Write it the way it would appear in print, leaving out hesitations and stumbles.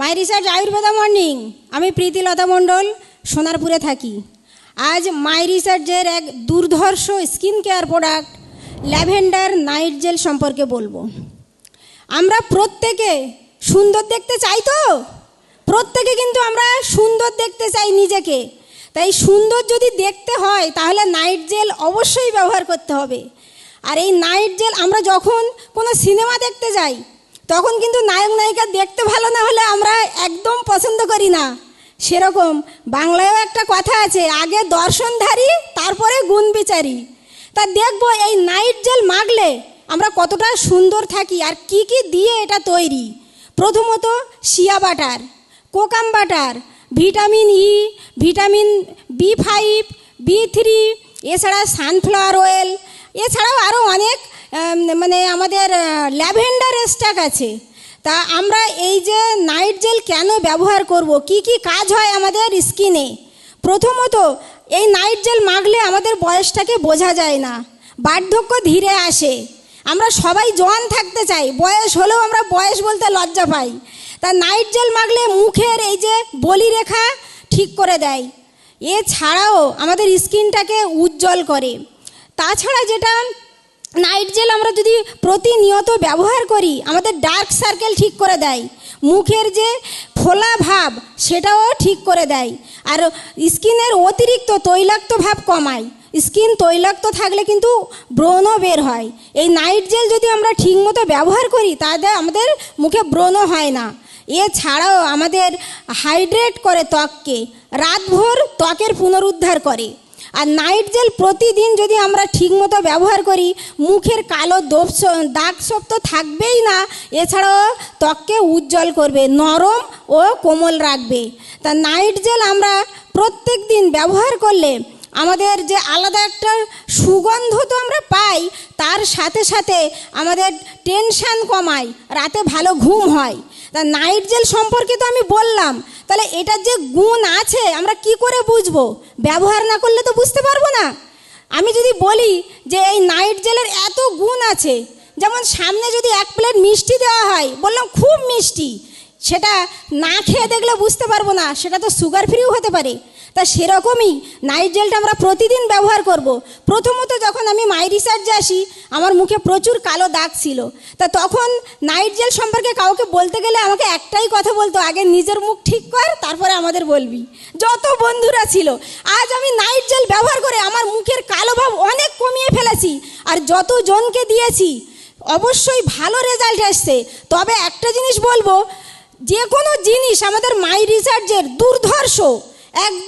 মাই research Ayurveda morning. আমি প্রীতিলতা মণ্ডল, সোনারপুরে থাকি। আজ মাই রিসার্চের এক দুর্ধর্ষ skin care product lavender night gel সম্পর্কে বলবো। আমরা প্রত্যেকে সুন্দর দেখতে চাই, তো প্রত্যেকে কিন্তু আমরা সুন্দর দেখতে চাই নিজেকে। তাই সুন্দর যদি দেখতে হয় তাহলে নাইট জেল অবশ্যই ব্যবহার করতে হবে। আর এই নাইট জেল আমরা যখন কোনো সিনেমা দেখতে যাই তখন কিন্তু নায়ক নায়িকা দেখতে ভালো না হলে আমরা একদম পছন্দ করি না। সেরকম বাংলায়ও একটা কথা আছে, আগে দর্শনধারী তারপরে গুণ বিচারী। তা দেখবো এই নাইট জেল মাখলে আমরা কতটা সুন্দর থাকি আর কি কি দিয়ে এটা তৈরি। প্রথমত shea butter, kokum butter, vitamin E, vitamin B5, B3, এছাড়া সানফ্লাওয়ার অয়েল, এছাড়াও আরও অনেক আমাদের ল্যাভেন্ডার স্টক আছে। তা আমরা এই যে নাইট জেল কেন ব্যবহার করব, কি কি কাজ হয় আমাদের স্কিনে। প্রথমত এই নাইট জেল মাখলে আমাদের বয়সটাকে বোঝা যায় না, বার্ধক্য ধীরে আসে। আমরা সবাই জোয়ান থাকতে চাই, বয়স হলেও আমরা বয়স বলতে লজ্জা পাই। তা নাইট জেল মাখলে মুখের এই যে বলিরেখা ঠিক করে দেয়, এছাড়াও আমাদের স্কিনটাকে উজ্জ্বল করে। তাছাড়া যেটা নাইট জেল আমরা যদি প্রতিনিয়ত ব্যবহার করি আমাদের ডার্ক সার্কেল ঠিক করে দেয়, মুখের যে ফোলা ভাব সেটাও ঠিক করে দেয়, আর স্কিনের অতিরিক্ত তৈলাক্ত ভাব কমায়। স্কিন তৈলাক্ত থাকলে কিন্তু ব্রণও বের হয়। এই নাইট জেল যদি আমরা ঠিকমতো ব্যবহার করি তাহলে আমাদের মুখে ব্রণ হয় না। এছাড়াও আমাদের হাইড্রেট করে ত্বককে, রাতভর ত্বকের পুনরুদ্ধার করে। আর নাইট জেল প্রতিদিন যদি আমরা ঠিকমতো ব্যবহার করি মুখের কালো দাগ সব তো থাকবেই না, এছাড়াও ত্বককে উজ্জ্বল করবে, নরম ও কোমল রাখবে। তা নাইট জেল আমরা প্রত্যেক দিন ব্যবহার করলে আমাদের যে আলাদা একটা সুগন্ধ তো আমরা পাই, তার সাথে সাথে আমাদের টেনশান কমায়, রাতে ভালো ঘুম হয়। তা নাইট জেল সম্পর্কে তো আমি বললাম, তাহলে এটার যে গুণ আছে আমরা কি করে বুঝবো? ব্যবহার না করলে তো বুঝতে পারবো না। আমি যদি বলি যে এই নাইট জেলের এত গুণ আছে, যেমন সামনে যদি 1 প্লেট মিষ্টি দেওয়া হয়, বললাম খুব মিষ্টি, সেটা না খেয়ে দেখলে বুঝতে পারবো না, সেটা তো সুগার ফ্রিও হতে পারে। তা সেরকমই নাইট জেলটা আমরা প্রতিদিন ব্যবহার করব। প্রথমত যখন আমি মাই রিসার্চে আসি আমার মুখে প্রচুর কালো দাগ ছিল। তা তখন নাইট জেল সম্পর্কে কাউকে বলতে গেলে আমাকে একটাই কথা বলতো, আগে নিজের মুখ ঠিক কর তারপরে আমাদের বলবি। যত বন্ধুরা ছিল, আজ আমি নাইট জেল ব্যবহার করে আমার মুখের কালো ভাব অনেক কমিয়ে ফেলেছি, আর যত জনকে দিয়েছি অবশ্যই ভালো রেজাল্ট আসছে। তবে একটা জিনিস বলবো, যে কোনো জিনিস আমাদের মাই রিসার্চের দুর্ধর্ষ একদম